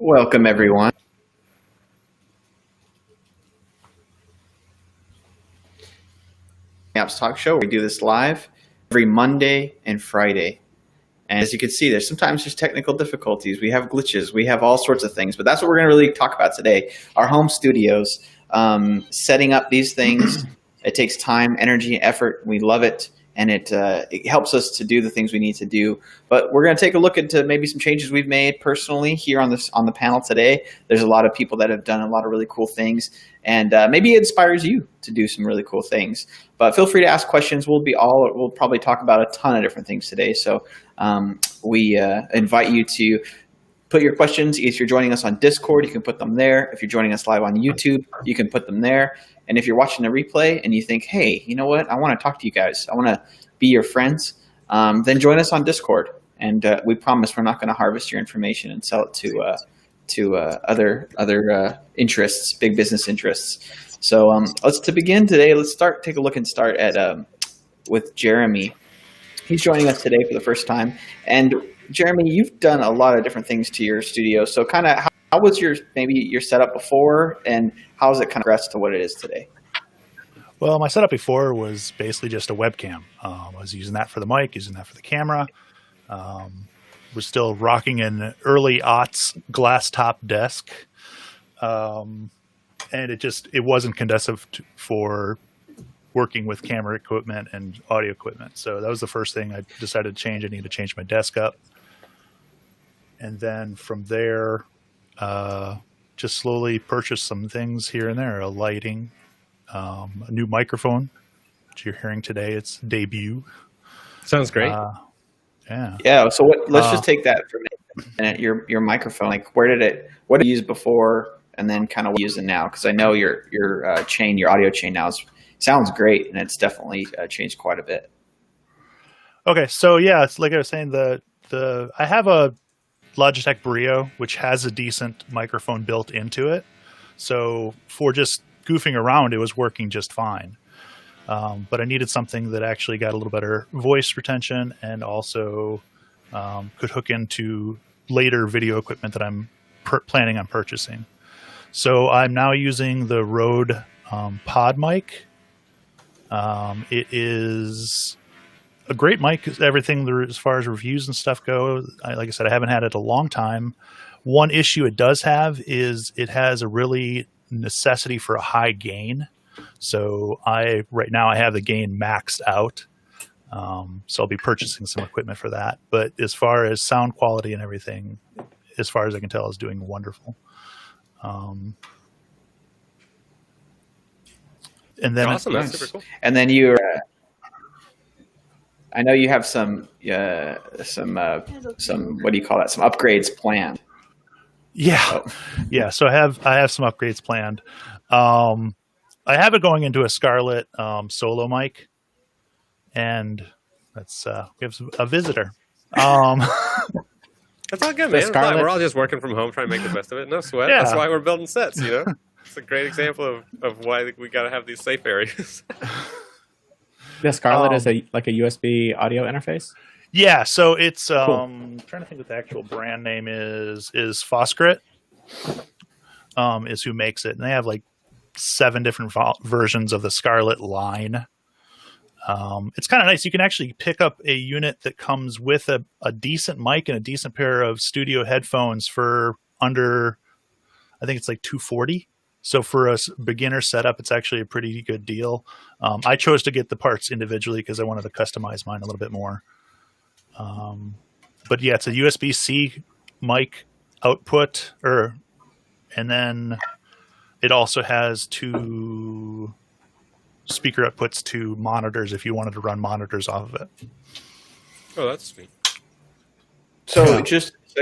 Welcome, everyone. Apps Talk Show. We do this live every Monday and Friday. And as you can see, sometimes there's technical difficulties. We have glitches. We have all sorts of things. But that's what we're going to really talk about today. Our home studios, setting up these things. It takes time, energy, effort. We love it. And it helps us to do the things we need to do. But we're going to take a look into maybe some changes we've made personally here on the panel today. There's a lot of people that have done a lot of really cool things, and maybe it inspires you to do some really cool things. But feel free to ask questions. We'll probably talk about a ton of different things today. So we invite you to put your questions. If you're joining us on Discord, you can put them there. If you're joining us live on YouTube, you can put them there. And if you're watching the replay and you think, hey, you know what? I want to talk to you guys. I want to be your friends. Then join us on Discord. And we promise we're not going to harvest your information and sell it to other interests, big business interests. So to begin today, take a look and start with Jeremy. He's joining us today for the first time. And Jeremy, you've done a lot of different things to your studio. So kind of how was your setup before, and how has it kind of progressed to what it is today? Well, my setup before was basically just a webcam. I was using that for the mic, using that for the camera. Was still rocking an early aughts glass top desk. And it wasn't conducive for working with camera equipment and audio equipment. So that was the first thing I decided to change. I needed to change my desk up. And then from there, just slowly purchased some things here and there, a lighting, a new microphone, which you're hearing today. It's debut. Sounds great. Yeah. So let's just take that for a minute. Your microphone, like what did you use before, and then kind of what you use it now? Because I know your audio chain now sounds great, and it's definitely changed quite a bit. Okay, so yeah, it's like I was saying, I have a Logitech Brio, which has a decent microphone built into it. So for just goofing around, it was working just fine. But I needed something that actually got a little better voice retention and also could hook into later video equipment that I'm planning on purchasing. So I'm now using the Rode Pod mic. It is a great mic, everything as far as reviews and stuff go. Like I said, I haven't had it a long time. One issue it does have is it has a really necessity for a high gain. So right now I have the gain maxed out. So I'll be purchasing some equipment for that. But as far as sound quality and everything, as far as I can tell, is doing wonderful. And then awesome. That's super cool. And then I know you have some what do you call that? Some upgrades planned. Yeah. Yeah. So I have some upgrades planned. I have it going into a Scarlett solo mic, and that's we have a visitor. That's all good, man. We're all just working from home, trying to make the best of it. No sweat. Yeah. That's why we're building sets. It's a great example of why we got to have these safe areas. The Scarlett is a USB audio interface? Yeah, so it's cool. I'm trying to think what the actual brand name is Foskrit is who makes it. And they have like 7 different versions of the Scarlett line. It's kind of nice. You can actually pick up a unit that comes with a decent mic and a decent pair of studio headphones for under, I think it's like $240. So for a beginner setup, it's actually a pretty good deal. I chose to get the parts individually because I wanted to customize mine a little bit more. But yeah, it's a USB-C mic output, and then it also has 2 speaker outputs to monitors if you wanted to run monitors off of it. Oh, that's sweet. So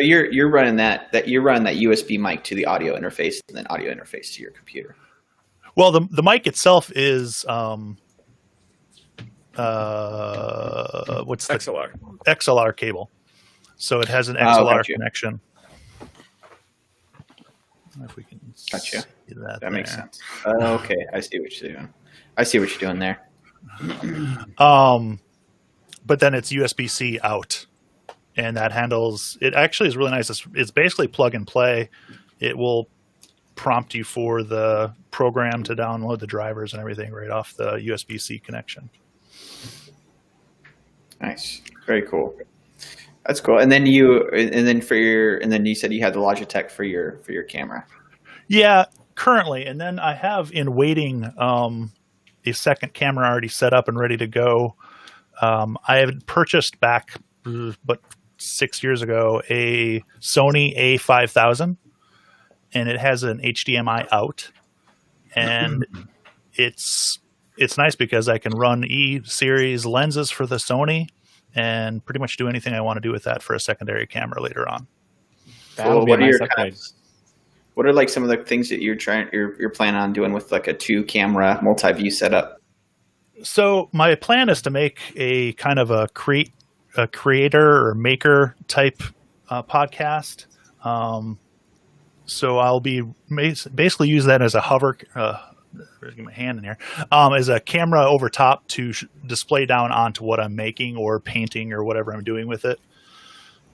you're running that USB mic to the audio interface, and then audio interface to your computer. Well, the mic itself is what's the XLR cable. So it has an XLR connection. If we can gotcha. See that makes sense. Okay, I see what you're doing. I see what you're doing there. But then it's USB-C out and that handles. It actually is really nice. It's basically plug and play. It will prompt you for the program to download the drivers and everything right off the USB-C connection. Nice, very cool. That's cool. And then you said you had the Logitech for your camera. Yeah, currently. And then I have in waiting a second camera already set up and ready to go. I had purchased back, but 6 years ago, a Sony A5000, and it has an HDMI out. And it's nice because I can run E-series lenses for the Sony and pretty much do anything I want to do with that for a secondary camera later on. That would be a nice upgrade. What are like some of the things that you're planning on doing with like a 2-camera multi-view setup? So my plan is to make a kind of a creator or maker type podcast. So I'll be basically use that as a hover. Get my hand in here, as a camera over top to display down onto what I'm making or painting or whatever I'm doing with it.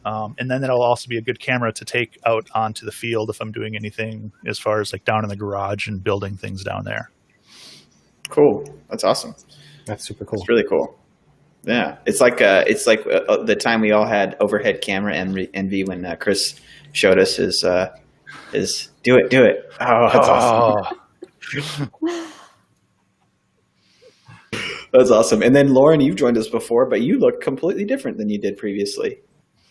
And then that'll also be a good camera to take out onto the field if I'm doing anything as far as like down in the garage and building things down there. Cool. That's awesome. That's super cool. It's really cool. Yeah. It's like the time we all had overhead camera envy when Chris showed us his do it. Oh, that's awesome. That's awesome. And then Lauren, you've joined us before, but you look completely different than you did previously.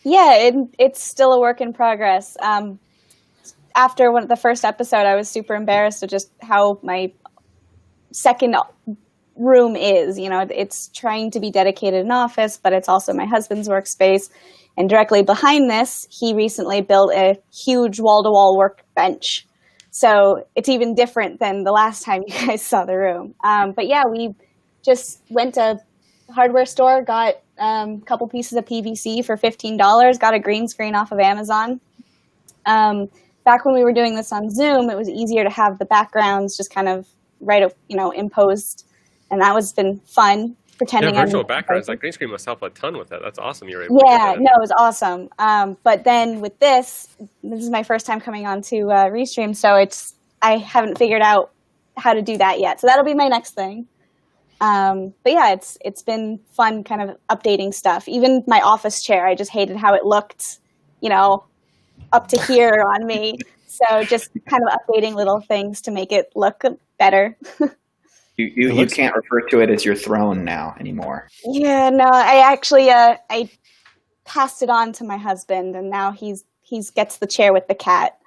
Yeah, it's still a work in progress. After the first episode, I was super embarrassed at just how my second room is. You know, it's trying to be dedicated an office, but it's also my husband's workspace. And directly behind this, he recently built a huge wall-to-wall workbench. So it's even different than the last time you guys saw the room. But yeah, we just went to a hardware store, got a couple pieces of PVC for $15, got a green screen off of Amazon. Back when we were doing this on Zoom, it was easier to have the backgrounds just kind of imposed. And that was been fun. Pretending virtual backgrounds. That green screen must help a ton with that. That's awesome. You're able to get that in. No, it was awesome. But then with this is my first time coming on to Restream, so I haven't figured out how to do that yet. So that'll be my next thing. But yeah, it's been fun kind of updating stuff. Even my office chair, I just hated how it looked, up to here on me. So just kind of updating little things to make it look better. You can't refer to it as your throne now anymore. Yeah, no, I actually I passed it on to my husband, and now he's gets the chair with the cat.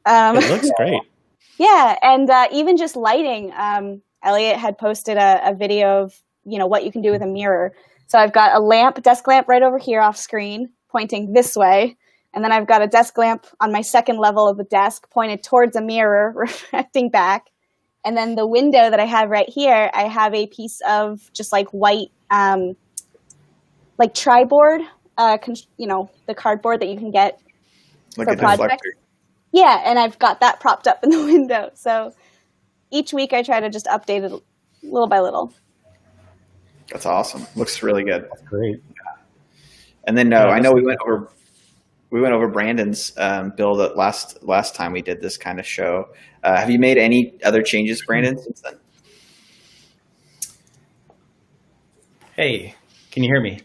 It looks great. Yeah, and even just lighting. Elliot had posted a video of what you can do with a mirror. So I've got a desk lamp right over here off screen, pointing this way, and then I've got a desk lamp on my second level of the desk, pointed towards a mirror, reflecting back. And then the window that I have right here, I have a piece of just like white, like tri-board, the cardboard that you can get like for a projects. deflector. Yeah, and I've got that propped up in the window. So each week I try to just update it little by little. That's awesome. Looks really good. That's great. And then I know we went over Brandon's build last time we did this kind of show. Have you made any other changes, Brandon, since then? Hey, can you hear me?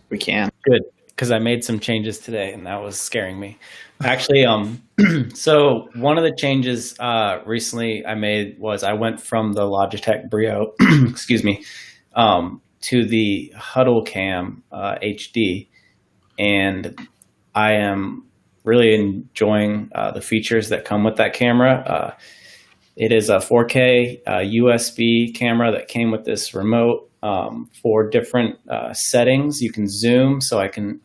We can. Good, because I made some changes today, and that was scaring me. Actually, so one of the changes recently I made was I went from the Logitech Brio, excuse me, to the HuddleCam HD, and I am really enjoying the features that come with that camera. It is a 4K USB camera that came with this remote for different settings. You can zoom, so I can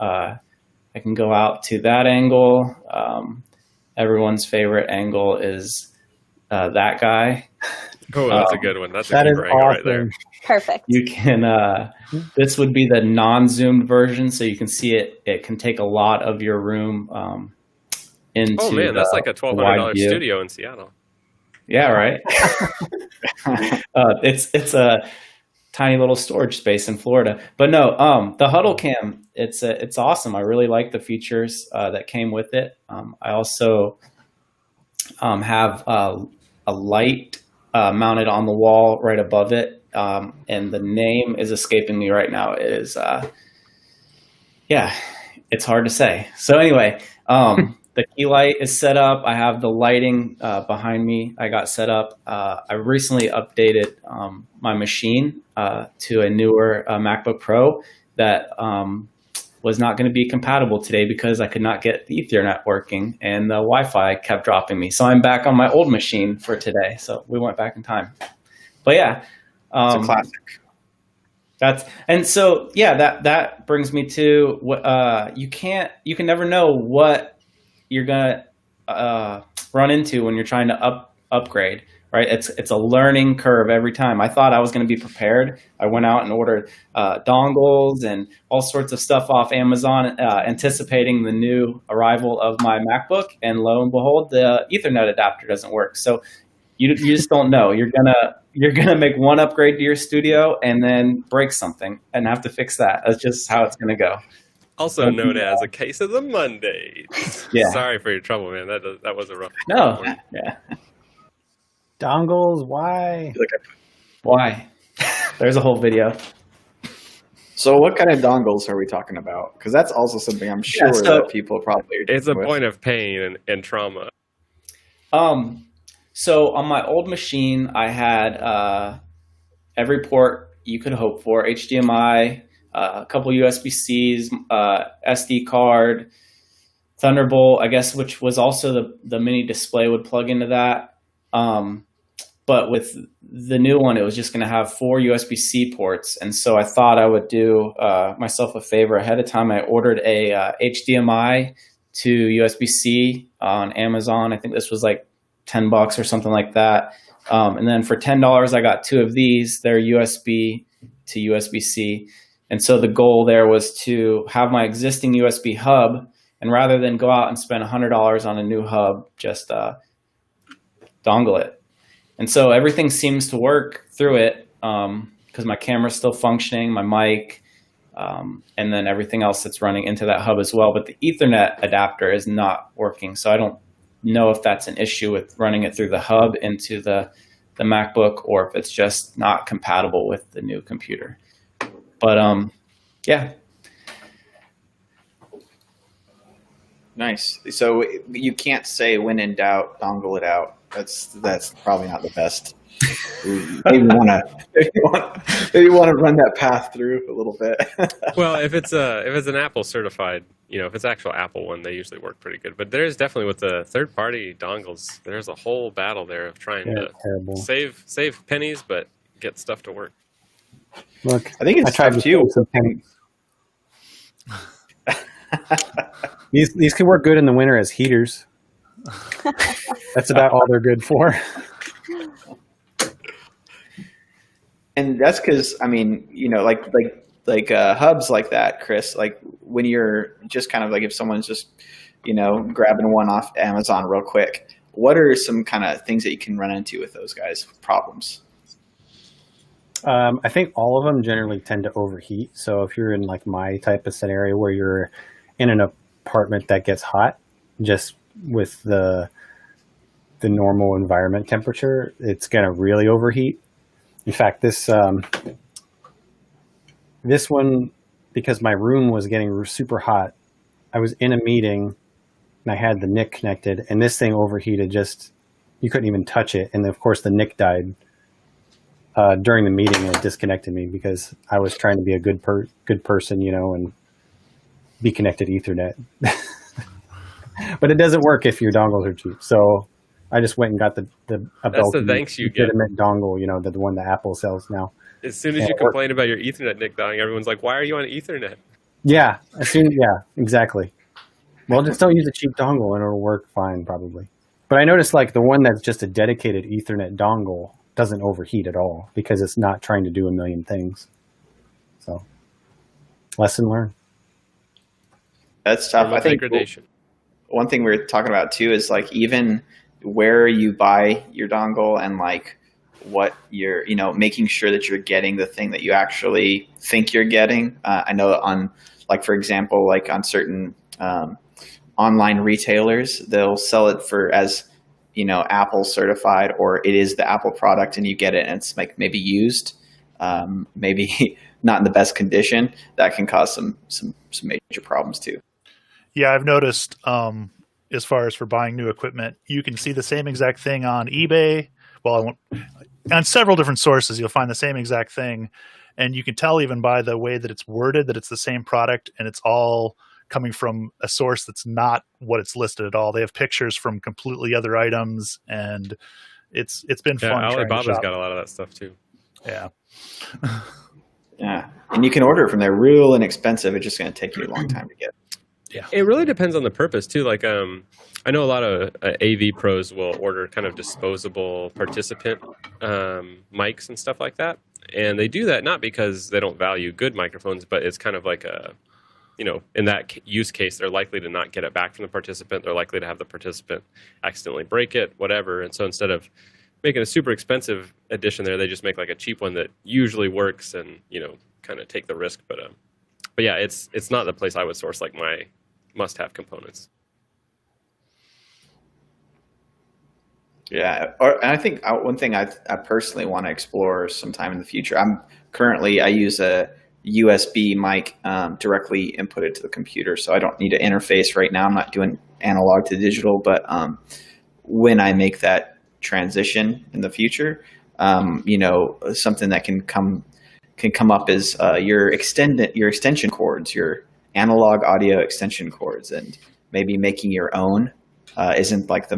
go out to that angle. Everyone's favorite angle is that guy. Oh, that's a good one. That's a That good is angle right there. awesome. Perfect. You can, this would be the non-zoomed version, so you can see it. It can take a lot of your room into Oh man, that's like a wide $1,200 view. studio in Seattle. Yeah, right. It's tiny little storage space in Florida. But no, the HuddleCam, it's awesome. I really like the features that came with it. I also have a light mounted on the wall right above it, and the name is escaping me right now. It is, it's hard to say. So anyway, the key light is set up. I have the lighting behind me. I got set up. I recently updated my machine to a newer MacBook Pro that was not going to be compatible today because I could not get the Ethernet working and the Wi-Fi kept dropping me. So I'm back on my old machine for today. So we went back in time. But yeah, It's a classic. That brings me to what you can never know what you're gonna run into when you're trying to upgrade, right? It's a learning curve every time. I thought I was going to be prepared. I went out and ordered dongles and all sorts of stuff off Amazon, anticipating the new arrival of my MacBook, and lo and behold, the Ethernet adapter doesn't work. So you just don't know. You're gonna make one upgrade to your studio and then break something and have to fix that. That's just how it's gonna go. Also known as a case of the Mondays. Yeah. Sorry for your trouble, man. That was a rough. No. Yeah. Dongles, why? Why? There's a whole video. So what kind of dongles are we talking about? Because that's also something I'm sure that people probably are It's a dealing with. point of pain and trauma. So on my old machine, I had every port you could hope for: HDMI, a couple USB-Cs, SD card, Thunderbolt, I guess, which was also the mini display would plug into that. But with the new one, it was just going to have 4 USB-C ports. And so I thought I would do myself a favor. Ahead of time, I ordered a HDMI to USB-C on Amazon. I think this was like $10 or something like that. And then for $10, I got 2 of these. They're USB to USB-C. And so the goal there was to have my existing USB hub, and rather than go out and spend $100 on a new hub, just dongle it. And so everything seems to work through it because my camera's still functioning, my mic, and then everything else that's running into that hub as well. But the Ethernet adapter is not working. So I don't know if that's an issue with running it through the hub into the MacBook, or if it's just not compatible with the new computer. But yeah. Nice. So you can't say when in doubt, dongle it out. That's probably not the best. Maybe want to run that path through a little bit. Well, if it's an Apple certified, if it's actual Apple one, they usually work pretty good. But there's definitely with the third party dongles, there's a whole battle there of trying to save pennies but get stuff to work. Look, I think it's tough too. Some pennies. These can work good in the winter as heaters. That's about all they're good for. And that's because, like hubs like that, Chris, like when you're just kind of like, if someone's just, grabbing one off Amazon real quick, what are some kind of things that you can run into with those guys, problems? I think all of them generally tend to overheat. So if you're in like my type of scenario where you're in an apartment that gets hot, just with the normal environment temperature, it's going to really overheat. In fact, this one, because my room was getting super hot, I was in a meeting and I had the NIC connected, and this thing overheated. You couldn't even touch it. And of course the NIC died during the meeting, and it disconnected me because I was trying to be a good person, and be connected to Ethernet. But it doesn't work if your dongles are cheap. So I just went and got the That's the thanks you get. dongle, the one that Apple sells now. As soon as you complain about your Ethernet NIC dying, everyone's like, "Why are you on Ethernet?" Yeah, exactly. Well, just don't use a cheap dongle and it'll work fine probably. But I noticed like the one that's just a dedicated Ethernet dongle doesn't overheat at all because it's not trying to do a million things. So, lesson learned. That's tough. I think one thing we were talking about too is like even where you buy your dongle and like what you're, making sure that you're getting the thing that you actually think you're getting. I know on, like, for example, like on certain online retailers, they'll sell it as, Apple certified, or it is the Apple product and you get it and it's like maybe used, maybe not in the best condition. That can cause some major problems too. Yeah, I've noticed as far as for buying new equipment, you can see the same exact thing on eBay. Well, on several different sources, you'll find the same exact thing. And you can tell even by the way that it's worded that it's the same product, and it's all coming from a source that's not what it's listed at all. They have pictures from completely other items, and it's been fun. Alibaba's got a lot of that stuff too. Yeah. Yeah. And you can order it from there real inexpensive. It's just going to take you a long time to get. Yeah. It really depends on the purpose too. Like, I know a lot of AV pros will order kind of disposable participant mics and stuff like that. And they do that not because they don't value good microphones, but it's kind of like in that use case, they're likely to not get it back from the participant. They're likely to have the participant accidentally break it, whatever. And so instead of making a super expensive edition there, they just make like a cheap one that usually works and, kind of take the risk. But yeah, it's not the place I would source like my must-have components. Yeah, and I think one thing I personally want to explore sometime in the future. I use a USB mic directly inputted to the computer, so I don't need an interface right now. I'm not doing analog to digital, but when I make that transition in the future, something that can come up is your extension cords, your analog audio extension cords, and maybe making your own. Isn't like the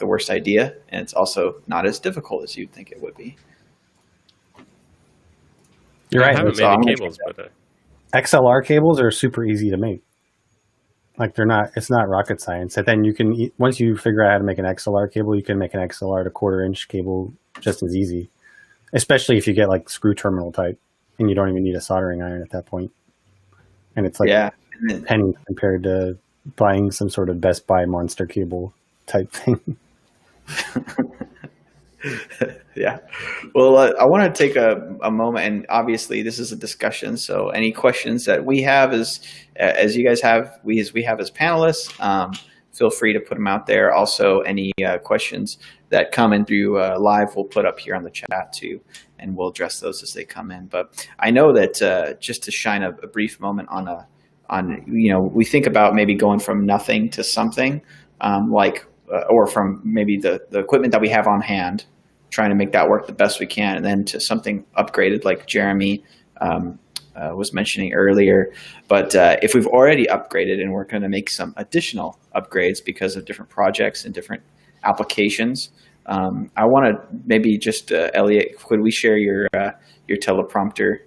worst idea, and it's also not as difficult as you'd think it would be. You're right. I haven't made any cables, but XLR cables are super easy to make. Like it's not rocket science. And then once you figure out how to make an XLR cable, you can make an XLR to 1/4-inch cable just as easy. Especially if you get like screw terminal type, and you don't even need a soldering iron at that point. And it's like pennies compared to buying some sort of Best Buy monster cable type thing. Yeah. Well, I want to take a moment, and obviously this is a discussion. So any questions that we have as you guys have, we have as panelists, feel free to put them out there. Also, any questions that come in through live, we'll put up here on the chat too, and we'll address those as they come in. But I know that just to shine a brief moment we think about maybe going from nothing to something, or from maybe the equipment that we have on hand, trying to make that work the best we can, and then to something upgraded like Jeremy was mentioning earlier. But if we've already upgraded and we're going to make some additional upgrades because of different projects and different applications, I want to maybe just, Elliot, could we share your teleprompter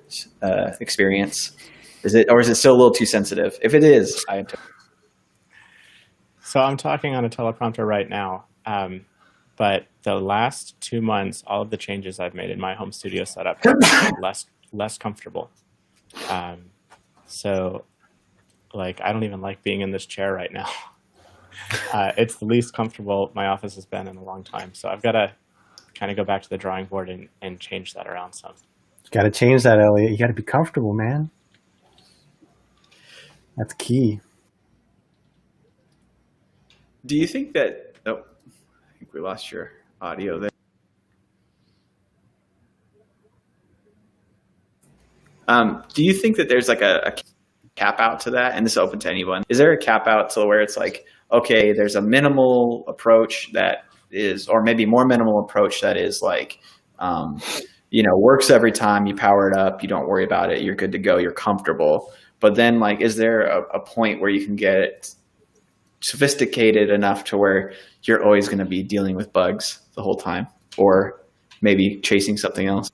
experience? Is it still a little too sensitive? If it is, So I'm talking on a teleprompter right now, but the last 2 months, all of the changes I've made in my home studio setup have been less comfortable. So, like, I don't even like being in this chair right now. It's the least comfortable my office has been in a long time. So I've got to kind of go back to the drawing board and change that around some. Got to change that, Elliot. You got to be comfortable, man. That's key. Do you think that? Oh, I think we lost your audio there. Do you think that there's like a cap out to that? And this is open to anyone. Is there a cap out to where it's like, okay, there's a minimal approach that is, or maybe more minimal approach that is like, works every time you power it up, you don't worry about it, you're good to go, you're comfortable. But then, like, is there a point where you can get it sophisticated enough to where you're always going to be dealing with bugs the whole time, or maybe chasing something else?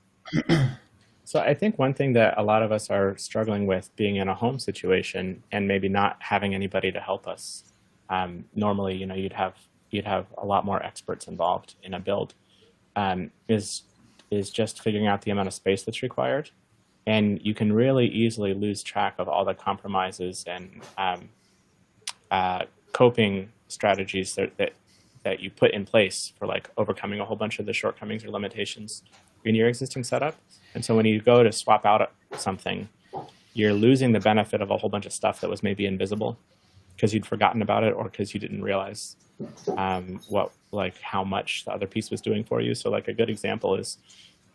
So I think one thing that a lot of us are struggling with being in a home situation and maybe not having anybody to help us. Normally, you'd have a lot more experts involved in a build. Is just figuring out the amount of space that's required. And you can really easily lose track of all the compromises and coping strategies that that you put in place for like overcoming a whole bunch of the shortcomings or limitations in your existing setup. And so when you go to swap out something, you're losing the benefit of a whole bunch of stuff that was maybe invisible because you'd forgotten about it or because you didn't realize how much the other piece was doing for you. So like a good example is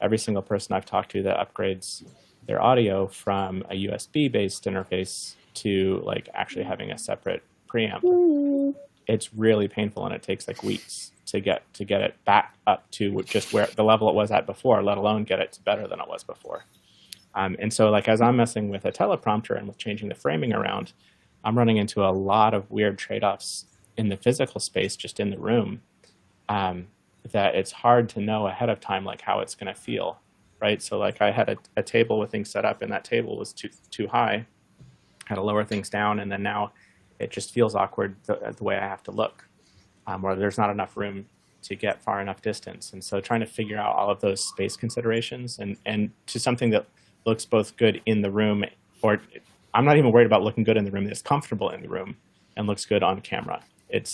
every single person I've talked to that upgrades their audio from a USB-based interface to like actually having a separate preamp. It's really painful and it takes like weeks to get it back up to just where the level it was at before, let alone get it to better than it was before. And so like as I'm messing with a teleprompter and with changing the framing around, I'm running into a lot of weird trade-offs in the physical space, just in the room, that it's hard to know ahead of time like how it's going to feel, right? So like I had a table with things set up and that table was too high, had to lower things down, and then now it just feels awkward the way I have to look, or there's not enough room to get far enough distance. And so trying to figure out all of those space considerations and to something that looks both good in the room, or I'm not even worried about looking good in the room, that's comfortable in the room and looks good on camera. It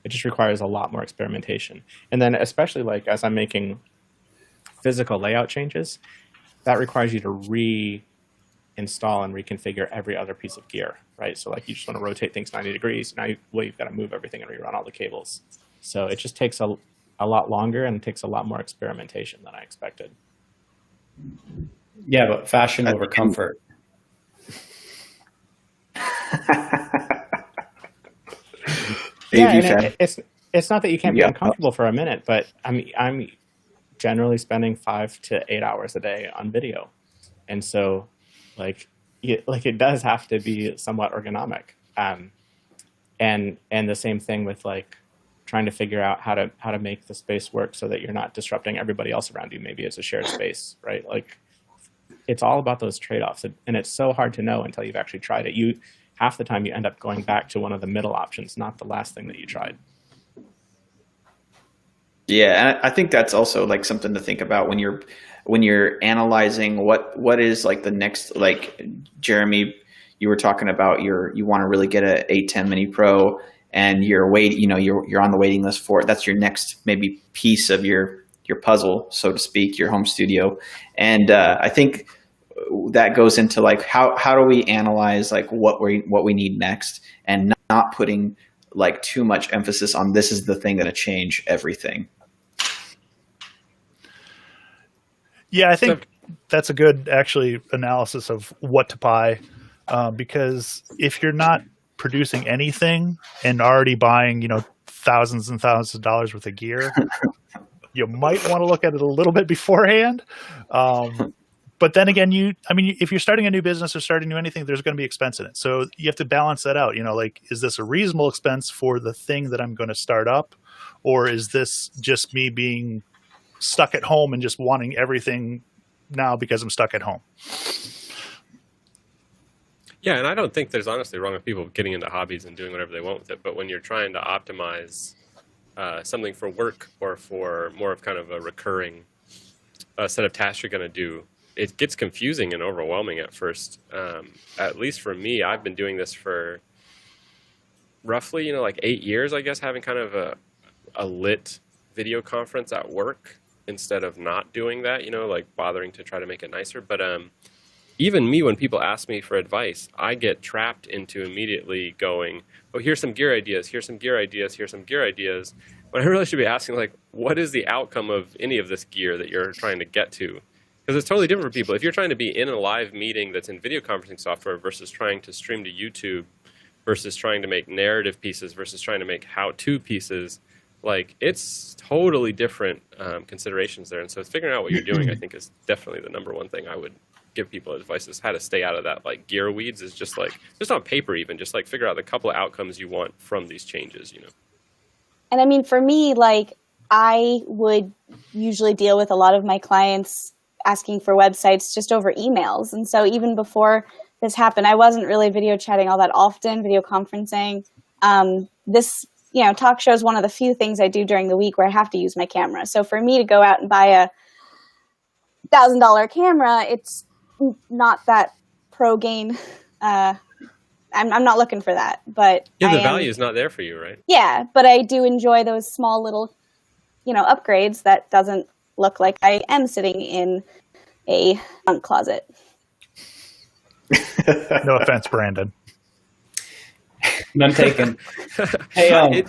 just requires a lot more experimentation. And then especially like as I'm making physical layout changes, that requires you to reinstall and reconfigure every other piece of gear, right? So like you just want to rotate things 90 degrees. Now you've got to move everything and rerun all the cables. So it just takes a lot longer and it takes a lot more experimentation than I expected. Yeah, but fashion over comfort. Yeah, and it's not that you can't be uncomfortable for a minute, but I'm generally spending 5 to 8 hours a day on video, and so it does have to be somewhat ergonomic, and the same thing with like trying to figure out how to make the space work so that you're not disrupting everybody else around you. Maybe it's a shared space, right? Like it's all about those trade-offs, and it's so hard to know until you've actually tried it. Half the time you end up going back to one of the middle options, not the last thing that you tried. Yeah, and I think that's also like something to think about when you're analyzing what is like the next, like Jeremy, you were talking about you want to really get a 810 Mini Pro and you're on the waiting list for it. That's your next maybe piece of your puzzle, so to speak, your home studio. And I think that goes into like how do we analyze like what we need next, and not putting like too much emphasis on this is the thing going to change everything. Yeah, I think that's a good actually analysis of what to buy, because if you're not producing anything and already buying thousands and thousands of dollars worth of gear, you might want to look at it a little bit beforehand. But then again, if you're starting a new business or starting anything, there's going to be expense in it. So you have to balance that out. Like, is this a reasonable expense for the thing that I'm going to start up? Or is this just me being stuck at home and just wanting everything now because I'm stuck at home? Yeah, and I don't think there's honestly wrong with people getting into hobbies and doing whatever they want with it. But when you're trying to optimize something for work or for more of kind of a recurring set of tasks you're going to do, it gets confusing and overwhelming at first. At least for me, I've been doing this for roughly, like 8 years, I guess, having kind of a lit video conference at work instead of not doing that, like bothering to try to make it nicer. But even me, when people ask me for advice, I get trapped into immediately going, oh, here's some gear ideas, here's some gear ideas, here's some gear ideas. But I really should be asking, like, what is the outcome of any of this gear that you're trying to get to? Because it's totally different for people. If you're trying to be in a live meeting that's in video conferencing software versus trying to stream to YouTube versus trying to make narrative pieces versus trying to make how-to pieces, like, it's totally different considerations there. And so figuring out what you're doing, I think, is definitely the number one thing I would give people advice, is how to stay out of that, like, gear weeds. Is just like, just on paper even, just like figure out the couple of outcomes you want from these changes, And I mean, for me, like, I would usually deal with a lot of my clients asking for websites just over emails. And so even before this happened, I wasn't really video chatting all that often, video conferencing. This, talk show is one of the few things I do during the week where I have to use my camera. So for me to go out and buy a $1,000 camera, it's not that pro gain I'm not looking for that. But yeah, the value is not there for you, right? Yeah, but I do enjoy those small little, upgrades that doesn't look like I am sitting in a junk closet. No offense, Brandon. None taken. Hey,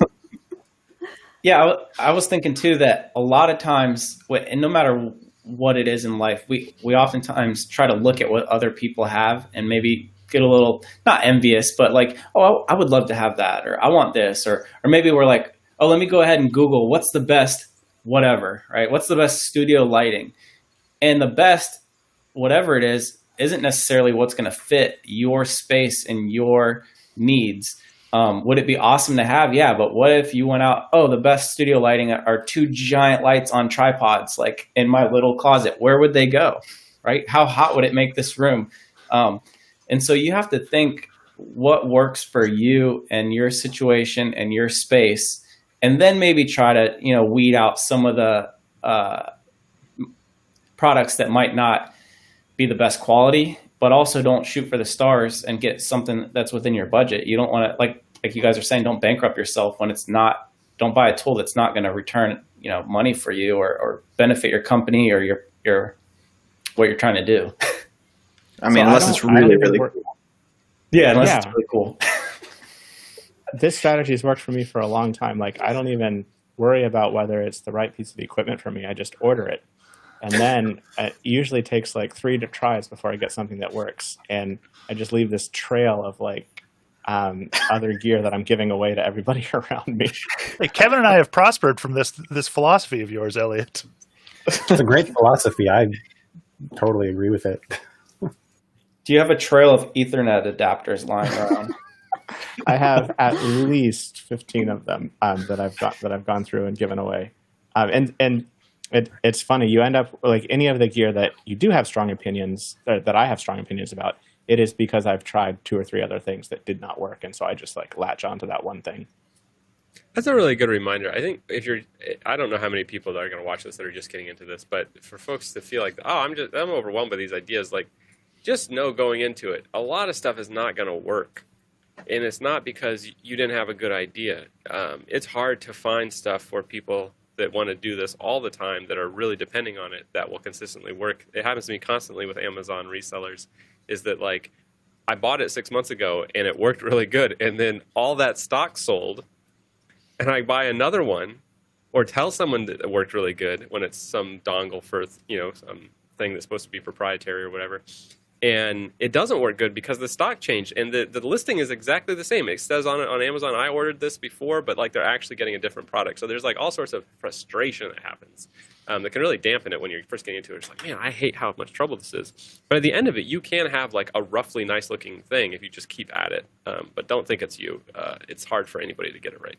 yeah, I was thinking too that a lot of times, and no matter what it is in life, we oftentimes try to look at what other people have and maybe get a little, not envious, but like, oh, I would love to have that, or I want this, or maybe we're like, oh, let me go ahead and Google what's the best whatever, right? What's the best studio lighting? And the best, whatever it is, isn't necessarily what's going to fit your space and your needs. Would it be awesome to have? Yeah, but what if you went out, oh, the best studio lighting are 2 giant lights on tripods, like in my little closet. Where would they go, right? How hot would it make this room? And so you have to think what works for you and your situation and your space, and then maybe try to, weed out some of the products that might not be the best quality, but also don't shoot for the stars and get something that's within your budget. You don't want to, like you guys are saying, don't bankrupt yourself when it's not, don't buy a tool that's not going to return, money for you or benefit your company or your what you're trying to do. I mean, unless it's really, really cool. Yeah, unless it's really cool. This strategy has worked for me for a long time. Like, I don't even worry about whether it's the right piece of equipment for me. I just order it. And then it usually takes like 3 tries before I get something that works. And I just leave this trail of like other gear that I'm giving away to everybody around me. Hey, Kevin and I have prospered from this philosophy of yours, Elliot. It's a great philosophy. I totally agree with it. Do you have a trail of Ethernet adapters lying around? I have at least 15 of them that I've gone through and given away. It's funny. You end up like any of the gear that you do have strong opinions, that I have strong opinions about. It is because I've tried 2 or 3 other things that did not work, and so I just like latch onto that one thing. That's a really good reminder. I think I don't know how many people that are going to watch this that are just getting into this, but for folks to feel like, oh, I'm overwhelmed by these ideas, like, just know going into it, a lot of stuff is not going to work. And it's not because you didn't have a good idea. It's hard to find stuff for people that want to do this all the time that are really depending on it that will consistently work. It happens to me constantly with Amazon resellers, is that like I bought it 6 months ago and it worked really good, and then all that stock sold and I buy another one or tell someone that it worked really good when it's some dongle for, some thing that's supposed to be proprietary or whatever. And it doesn't work good because the stock changed, and the listing is exactly the same. It says on it on Amazon, I ordered this before, but like they're actually getting a different product. So there's like all sorts of frustration that happens that can really dampen it when you're first getting into it. It's like, man, I hate how much trouble this is. But at the end of it, you can have like a roughly nice looking thing if you just keep at it. But don't think it's you. It's hard for anybody to get it right.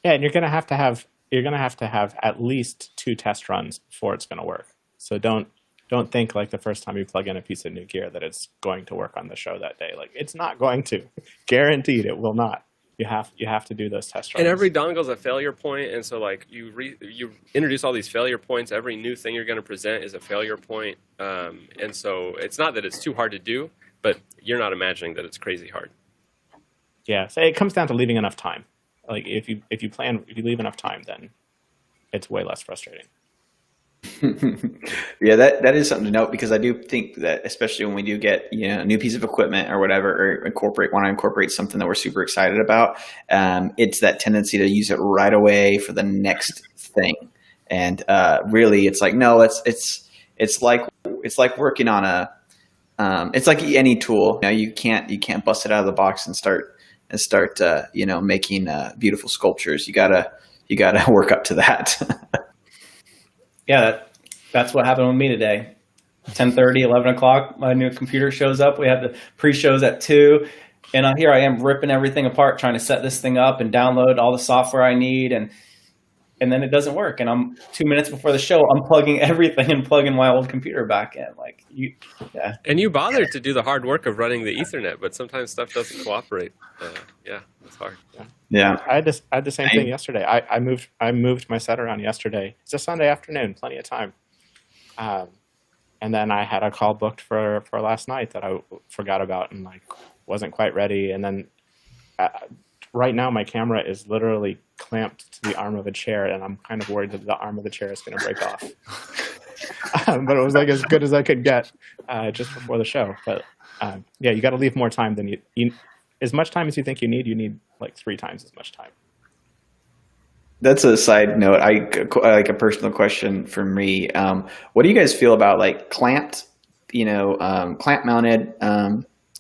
Yeah, and you're gonna have to have at least 2 test runs before it's gonna work. So don't think like the first time you plug in a piece of new gear that it's going to work on the show that day. Like, it's not going to. Guaranteed it will not. You have to do those test runs. And every dongle is a failure point, and so like you introduce all these failure points. Every new thing you're going to present is a failure point, and so it's not that it's too hard to do, but you're not imagining that it's crazy hard. Yeah, so it comes down to leaving enough time. Like if you leave enough time, then it's way less frustrating. Yeah, that is something to note, because I do think that especially when we do get a new piece of equipment or whatever, or want to incorporate something that we're super excited about, it's that tendency to use it right away for the next thing. And really, it's like, no, it's like working on it's like any tool. You can't bust it out of the box and start making beautiful sculptures. You gotta work up to that. Yeah, that's what happened with me today. 10:30, 11 o'clock, my new computer shows up. We had the pre-shows at 2, and here I am ripping everything apart, trying to set this thing up and download all the software I need, and then it doesn't work. And I'm 2 minutes before the show, unplugging everything and plugging my old computer back in. Yeah. And you bothered to do the hard work of running the Ethernet, but sometimes stuff doesn't cooperate. Yeah, it's hard. Yeah. I had the same thing yesterday. I moved my set around yesterday. It's a Sunday afternoon, plenty of time. And then I had a call booked for last night that I forgot about, and like wasn't quite ready. And then right now my camera is literally clamped to the arm of a chair, and I'm kind of worried that the arm of the chair is going to break off. But it was like as good as I could get just before the show. But yeah, you got to leave more time than you as much time as you think you need like 3 times as much time. That's a side note. Like a personal question for me. What do you guys feel about like clamped, clamp mounted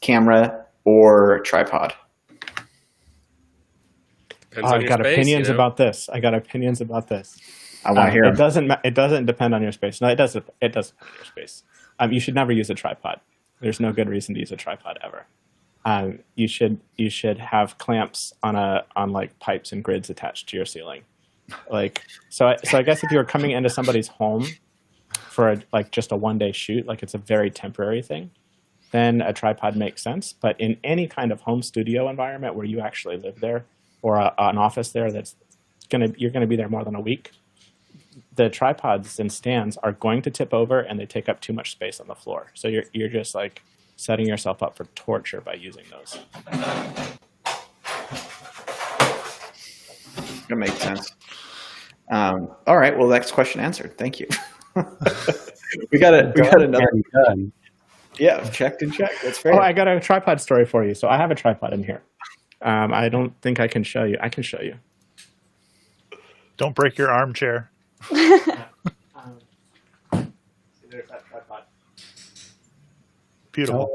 camera or tripod? I got opinions about this. I want to hear them. It doesn't depend on your space. No, it does. It does depend on your space. You should never use a tripod. There's no good reason to use a tripod ever. You should have clamps on like pipes and grids attached to your ceiling. So I guess if you were coming into somebody's home for just a one-day shoot, like it's a very temporary thing, then a tripod makes sense. But in any kind of home studio environment where you actually live there, or an office there you're gonna be there more than a week, the tripods and stands are going to tip over and they take up too much space on the floor. So you're just like setting yourself up for torture by using those. That makes sense. All right. Well, next question answered. Thank you. we got another. Done. Yeah, checked and checked. That's fair. Oh, I got a tripod story for you. So I have a tripod in here. I don't think I can show you. I can show you. Don't break your armchair. See, there's that tripod. Beautiful.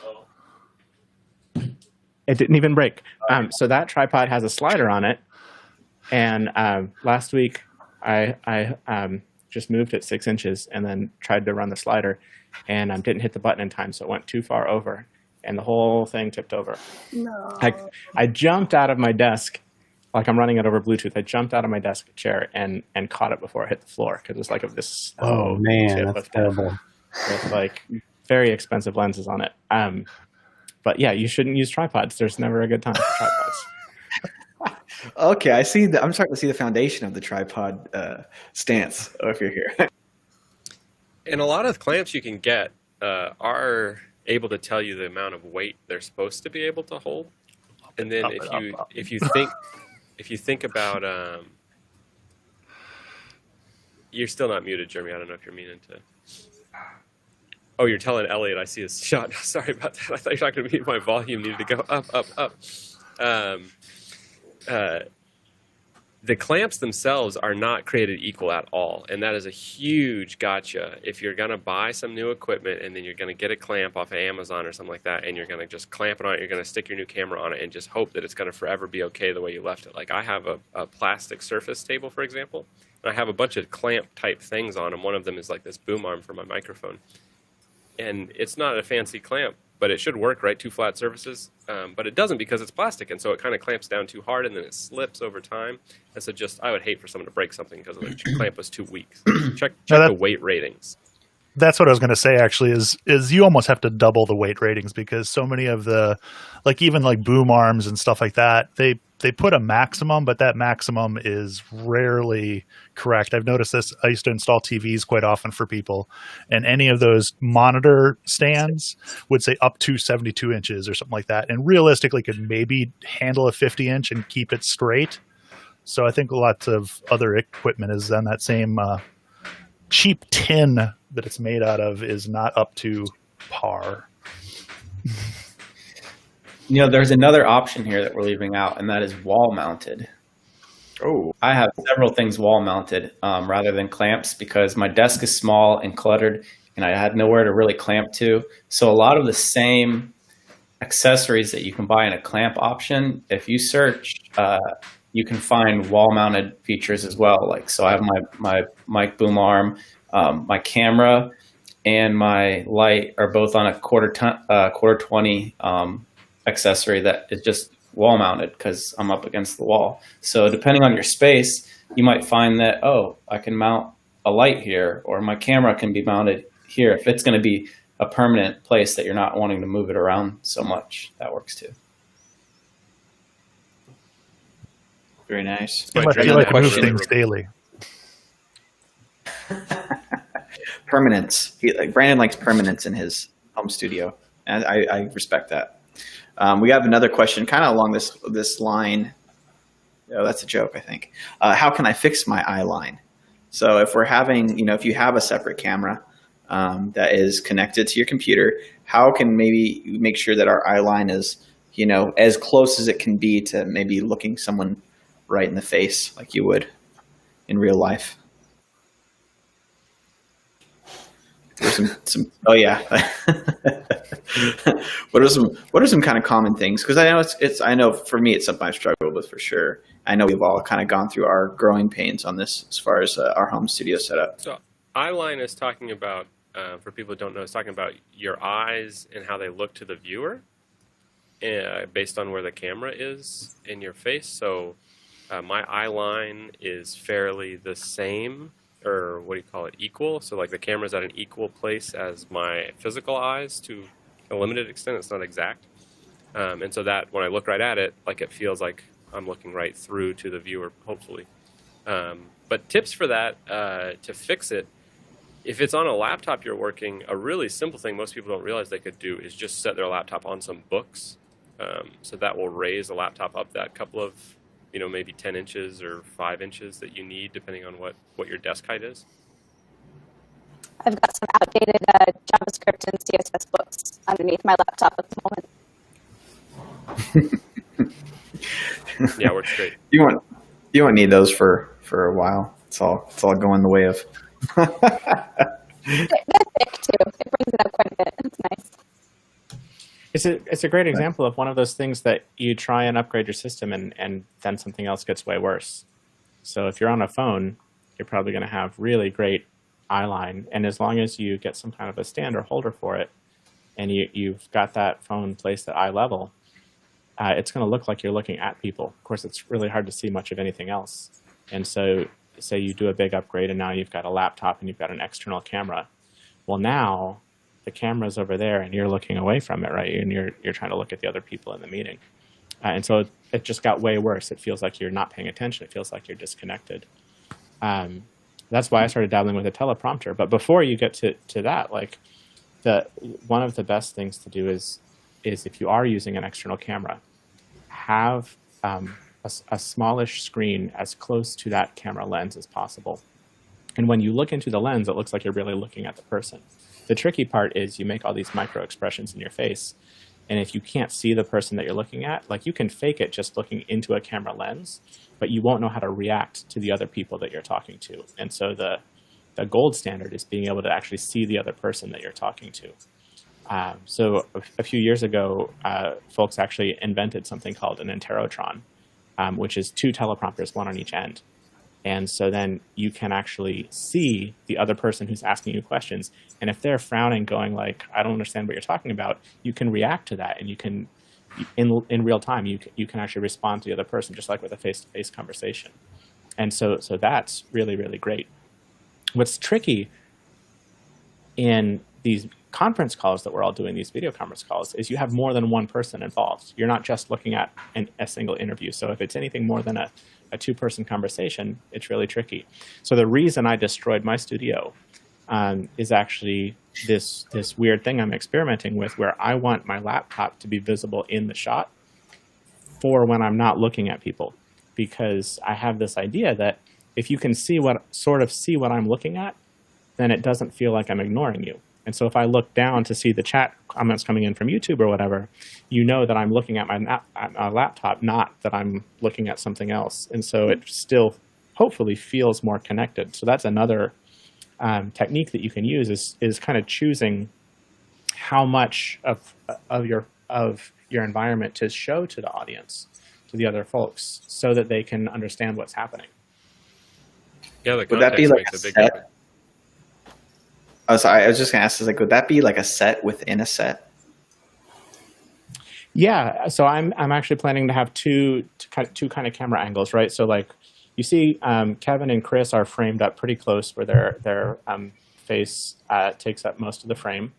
Oh, yeah. It didn't even break. So that tripod has a slider on it. And last week, I just moved it 6 inches and then tried to run the slider, and didn't hit the button in time, so it went too far over, and the whole thing tipped over. No. I jumped out of my desk, like I'm running it over Bluetooth. I jumped out of my desk chair and caught it before it hit the floor, because it was like this slow Oh man, tip that's of terrible. with like very expensive lenses on it. But yeah, you shouldn't use tripods. There's never a good time for tripods. Okay, I see. I'm starting to see the foundation of the tripod stance. If you're here, And a lot of clamps you can get are able to tell you the amount of weight they're supposed to be able to hold. And then if you think about you're still not muted, Jeremy. I don't know if you're meaning to. Oh, you're telling Elliot I see his shot. Sorry about that. I thought you were talking to me. My volume needed to go up. The clamps themselves are not created equal at all, and that is a huge gotcha. If you're going to buy some new equipment and then you're going to get a clamp off of Amazon or something like that, and you're going to just clamp it on it, you're going to stick your new camera on it and just hope that it's going to forever be okay the way you left it. Like I have a plastic Surface table, for example, and I have a bunch of clamp type things on them. One of them is like this boom arm for my microphone. And it's not a fancy clamp, but it should work, right? 2 flat surfaces. But it doesn't because it's plastic, and so it kind of clamps down too hard, and then it slips over time. And so I would hate for someone to break something because the clamp was too weak. So check the weight ratings. That's what I was going to say, actually, is you almost have to double the weight ratings, because so many of the, even boom arms and stuff like that, they put a maximum, but that maximum is rarely correct. I've noticed this. I used to install TVs quite often for people, and any of those monitor stands would say up to 72 inches or something like that, and realistically could maybe handle a 50-inch and keep it straight. So I think lots of other equipment is on that same cheap tin that it's made out of is not up to par. There's another option here that we're leaving out, and that is wall mounted. Oh, I have several things wall mounted rather than clamps, because my desk is small and cluttered, and I had nowhere to really clamp to. So a lot of the same accessories that you can buy in a clamp option, if you search, you can find wall mounted features as well. So I have my mic boom arm, my camera, and my light are both on a quarter 20 accessory that is just wall mounted because I'm up against the wall. So depending on your space, you might find that, I can mount a light here, or my camera can be mounted here. If it's going to be a permanent place that you're not wanting to move it around so much, that works too. very nice. I feel like I move things daily. Permanence. Brandon likes permanence in his home studio. And I respect that. We have another question kind of along this line. Oh, that's a joke, I think. How can I fix my eye line? So if we're having, if you have a separate camera that is connected to your computer, how can maybe make sure that our eye line is, as close as it can be to maybe looking someone right in the face like you would in real life? There's some oh yeah. What are some kind of common things? Because I know for me it's something I've struggled with for sure. I know we've all kind of gone through our growing pains on this as far as our home studio setup. So eye line is talking about, for people who don't know, it's talking about your eyes and how they look to the viewer based on where the camera is in your face. So my eye line is fairly the same, or what do you call it, equal. So like the camera's at an equal place as my physical eyes to a limited extent. It's not exact. And so that when I look right at it, like it feels like I'm looking right through to the viewer, hopefully. But tips for that, to fix it, if it's on a laptop you're working, a really simple thing most people don't realize they could do is just set their laptop on some books. So that will raise the laptop up that couple of, maybe 10 inches or 5 inches that you need, depending on what your desk height is. I've got some outdated JavaScript and CSS books underneath my laptop at the moment. Yeah, works great. You won't need those for a while. It's all going the way of. They're thick too. It brings it up quite a bit. It's nice. It's a great example of one of those things that you try and upgrade your system and then something else gets way worse. So if you're on a phone, you're probably going to have really great eye line. And as long as you get some kind of a stand or holder for it, and you've got that phone placed at eye level, it's going to look like you're looking at people. Of course, it's really hard to see much of anything else. And so say you do a big upgrade and now you've got a laptop and you've got an external camera. Well, now the camera's over there and you're looking away from it, right? And you're trying to look at the other people in the meeting. And so it just got way worse. It feels like you're not paying attention. It feels like you're disconnected. That's why I started dabbling with a teleprompter. But before you get to that, like one of the best things to do is if you are using an external camera, have a smallish screen as close to that camera lens as possible. And when you look into the lens, it looks like you're really looking at the person. The tricky part is you make all these micro expressions in your face. And if you can't see the person that you're looking at, like you can fake it just looking into a camera lens, but you won't know how to react to the other people that you're talking to. And so the gold standard is being able to actually see the other person that you're talking to. So a few years ago, folks actually invented something called an interrotron, which is 2 teleprompters, one on each end. And so then you can actually see the other person who's asking you questions. And if they're frowning, going like, I don't understand what you're talking about, you can react to that. And you can, in real time, you can actually respond to the other person, just like with a face-to-face conversation. And so that's really, really great. What's tricky in these conference calls that we're all doing, these video conference calls, is you have more than one person involved. You're not just looking at a single interview. So if it's anything more than a 2-person conversation, it's really tricky. So the reason I destroyed my studio is actually this weird thing I'm experimenting with, where I want my laptop to be visible in the shot for when I'm not looking at people, because I have this idea that if you can see what I'm looking at, then it doesn't feel like I'm ignoring you. And so if I look down to see the chat comments coming in from YouTube or whatever, you know that I'm looking at my laptop, not that I'm looking at something else. And so it still hopefully feels more connected. So that's another technique that you can use is kind of choosing how much of your environment to show to the audience, to the other folks, so that they can understand what's happening. Yeah, would that be like a set? Oh, sorry, I was just going to ask, would that be like a set within a set? Yeah, so I'm actually planning to have two kind of camera angles, right? So like you see, Kevin and Chris are framed up pretty close, where their face takes up most of the frame.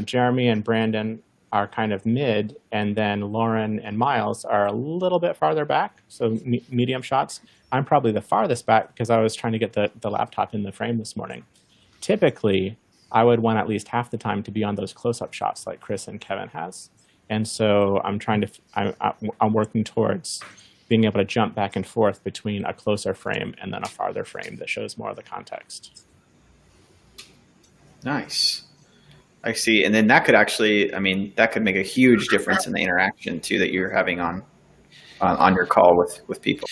Jeremy and Brandon are kind of mid, and then Lauren and Myles are a little bit farther back, so medium shots. I'm probably the farthest back because I was trying to get the laptop in the frame this morning. Typically, I would want at least half the time to be on those close-up shots like Chris and Kevin has. And so I'm working towards being able to jump back and forth between a closer frame and then a farther frame that shows more of the context. Nice. I see. And then that could actually, I mean, that could make a huge difference in the interaction too that you're having on your call with people.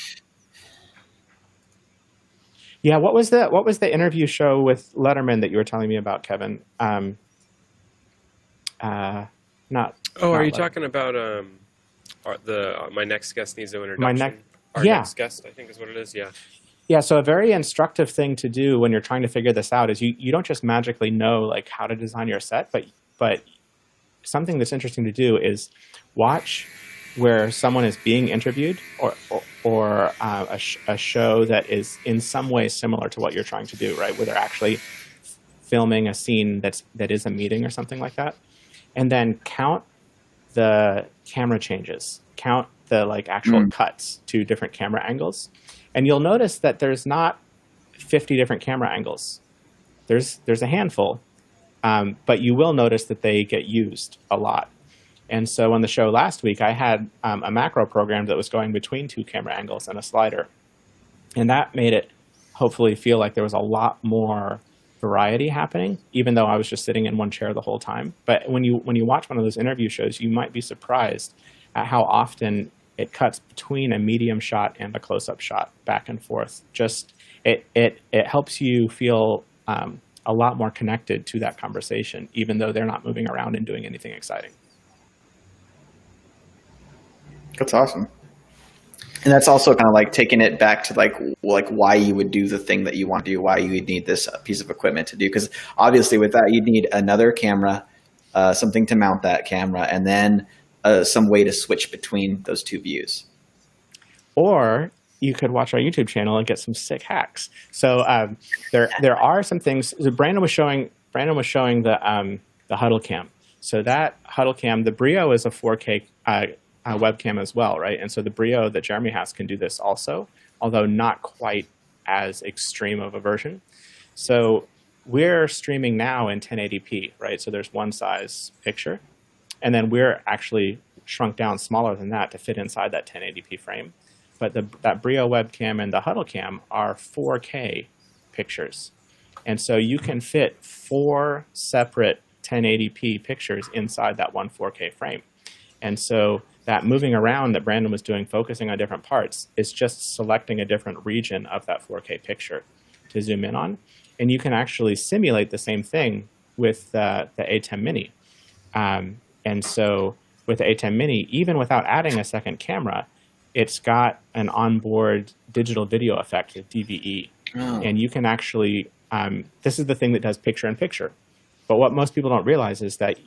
Yeah, what was the interview show with Letterman that you were telling me about, Kevin? Are you talking about my next guest needs no introduction? Next guest, I think is what it is. Yeah. Yeah, so a very instructive thing to do when you're trying to figure this out is you don't just magically know like how to design your set, but something that's interesting to do is watch where someone is being interviewed or a show that is in some way similar to what you're trying to do, right? Where they're actually filming a scene that is a meeting or something like that. And then count the camera changes, count the like actual cuts to different camera angles. And you'll notice that there's not 50 different camera angles. There's a handful, but you will notice that they get used a lot. And so on the show last week, I had a macro program that was going between two camera angles and a slider. And that made it hopefully feel like there was a lot more variety happening, even though I was just sitting in one chair the whole time. But when you watch one of those interview shows, you might be surprised at how often it cuts between a medium shot and a close-up shot back and forth. Just it helps you feel a lot more connected to that conversation, even though they're not moving around and doing anything exciting. That's awesome. And that's also kind of like taking it back to like why you would do the thing that you want to do, why you would need this piece of equipment to do. Because obviously with that, you'd need another camera, something to mount that camera, and then some way to switch between those two views. Or you could watch our YouTube channel and get some sick hacks. So there are some things. Brandon was showing the HuddleCam. So that HuddleCam, the Brio is a 4K webcam as well, right? And so the Brio that Jeremy has can do this also, although not quite as extreme of a version. So we're streaming now in 1080p, right? So there's one size picture. And then we're actually shrunk down smaller than that to fit inside that 1080p frame. But that Brio webcam and the HuddleCam are 4K pictures. And so you can fit 4 separate 1080p pictures inside that one 4K frame. And so that moving around that Brandon was doing, focusing on different parts, is just selecting a different region of that 4K picture to zoom in on. And you can actually simulate the same thing with the A10 Mini. And so with the A10 Mini, even without adding a second camera, it's got an onboard digital video effect, DVE. Oh. And you can actually, this is the thing that does picture-in-picture. But what most people don't realize is that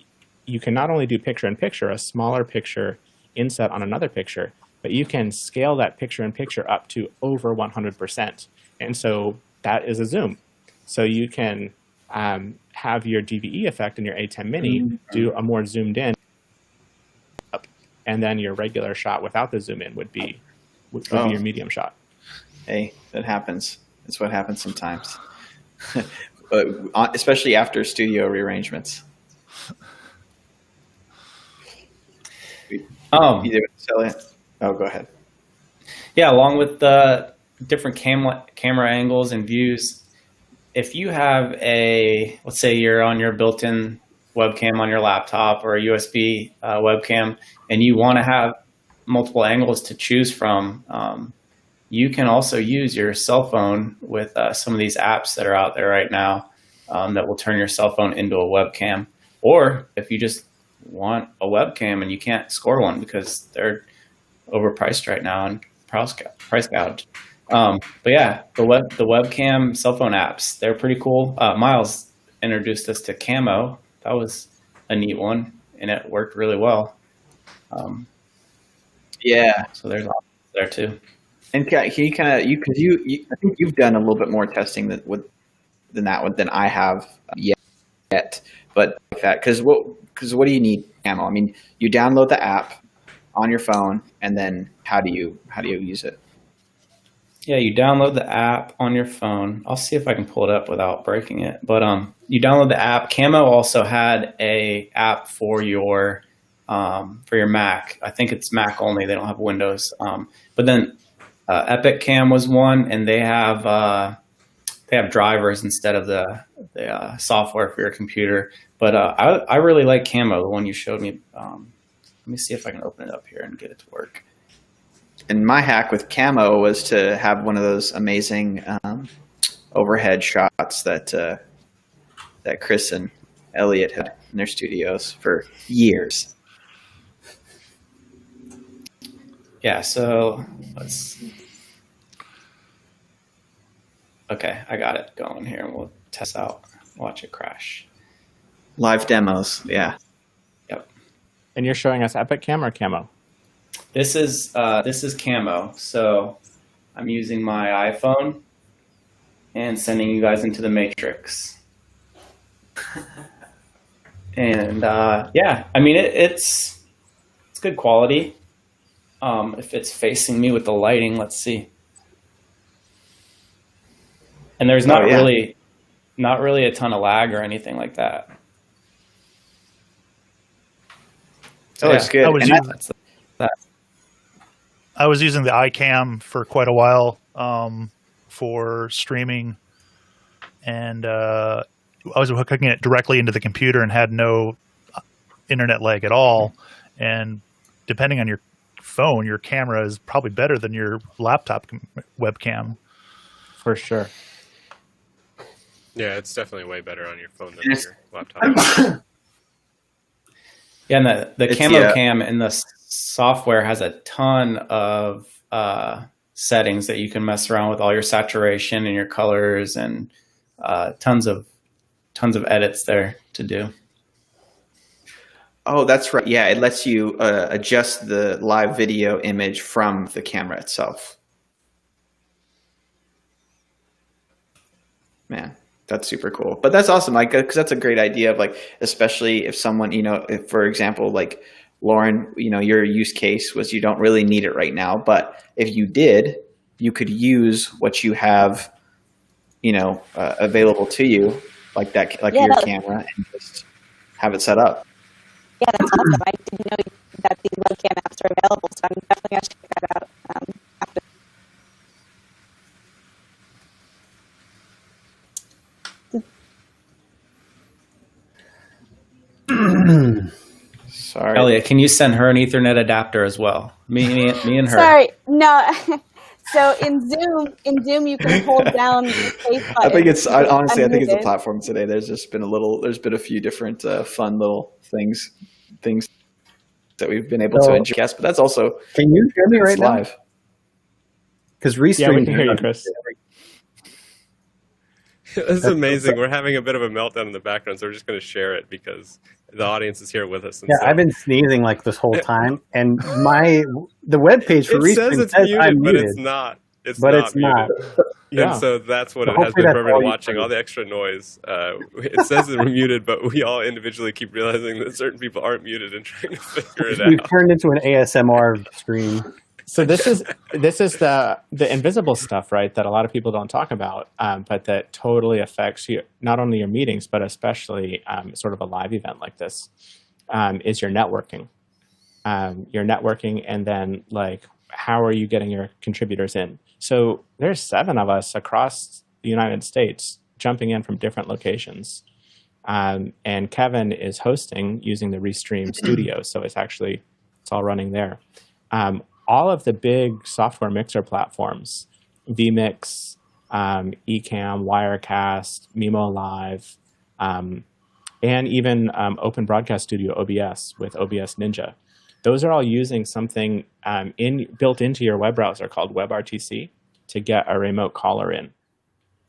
you can not only do picture-in-picture, a smaller picture inset on another picture, but you can scale that picture-in-picture up to over 100%. And so that is a zoom. So you can have your DVE effect in your A10 Mini do a more zoomed in, and then your regular shot without the zoom in would be your medium shot. Hey, that happens. That's what happens sometimes, especially after studio rearrangements. Oh, go ahead. Yeah, along with the different camera angles and views, if you have let's say you're on your built-in webcam on your laptop or a USB webcam, and you want to have multiple angles to choose from, you can also use your cell phone with some of these apps that are out there right now that will turn your cell phone into a webcam. Or if you just want a webcam and you can't score one because they're overpriced right now and price gouged. But yeah, the webcam cell phone apps, they're pretty cool. Myles introduced us to Camo. That was a neat one, and it worked really well. Yeah. So there's there too. And can you I think you've done a little bit more testing than I have yet. But like that, because what do you need Camo? I mean, you download the app on your phone, and then how do you use it? Yeah, you download the app on your phone. I'll see if I can pull it up without breaking it. But you download the app. Camo also had a app for your Mac. I think it's Mac only. They don't have Windows. But then Epic Cam was one, and they have drivers instead of the software for your computer. But I really like Camo, the one you showed me. Let me see if I can open it up here and get it to work. And my hack with Camo was to have one of those amazing overhead shots that Chris and Elliot had in their studios for years. Yeah, so let's. Okay, I got it going here, and we'll test out. Watch it crash. Live demos, yeah. Yep. And you're showing us Epic Cam or Camo? This is Camo. So I'm using my iPhone and sending you guys into the Matrix. And yeah, I mean it's good quality. If it's facing me with the lighting, let's see. And there's not really a ton of lag or anything like that. So it's good. I was using the iCam for quite a while for streaming, and I was hooking it directly into the computer and had no internet lag at all. And depending on your phone, your camera is probably better than your laptop webcam. For sure. Yeah, it's definitely way better on your phone than on your laptop. Yeah, and the Camo Cam in the software has a ton of settings that you can mess around with, all your saturation and your colors, and tons of edits there to do. Oh, that's right. Yeah, it lets you adjust the live video image from the camera itself. Man, that's super cool. But that's awesome, like, because that's a great idea of, like, especially if someone, if, for example, like Lauren, your use case was you don't really need it right now, but if you did, you could use what you have, available to you, like that, like your camera, and just have it set up. Yeah, that's awesome. I didn't know that the webcam apps are available, so I'm definitely going to check that out after. Sorry, Elliot, can you send her an Ethernet adapter as well? Me and her. Sorry, no. So in Zoom, you can hold down the space button. I think it's honestly, I think it's the platform today. There's been a few different fun little things that we've been able to ingest, but that's also can you hear me right live? Now? Because Restream, yeah, we can hear you, Chris. This is amazing. We're having a bit of a meltdown in the background, so we're just going to share it because the audience is here with us. Yeah, I've been sneezing like this whole time, and the webpage for Restream says it's muted, I'm but muted. it's not. It's not. Yeah. And so that's what it has been for everyone watching. All the extra noise. It says that we're muted, but we all individually keep realizing that certain people aren't muted and trying to figure it out. We've turned into an ASMR stream. So this is the invisible stuff, right? That a lot of people don't talk about, but that totally affects you, not only your meetings, but especially sort of a live event like this, is your networking. And then, like, how are you getting your contributors in? So there's 7 of us across the United States jumping in from different locations. And Kevin is hosting using the Restream studio. So it's all running there. All of the big software mixer platforms, vMix, Ecamm, Wirecast, Mimo Live, and even Open Broadcast Studio, OBS, with OBS Ninja. Those are all using something built into your web browser called WebRTC to get a remote caller in.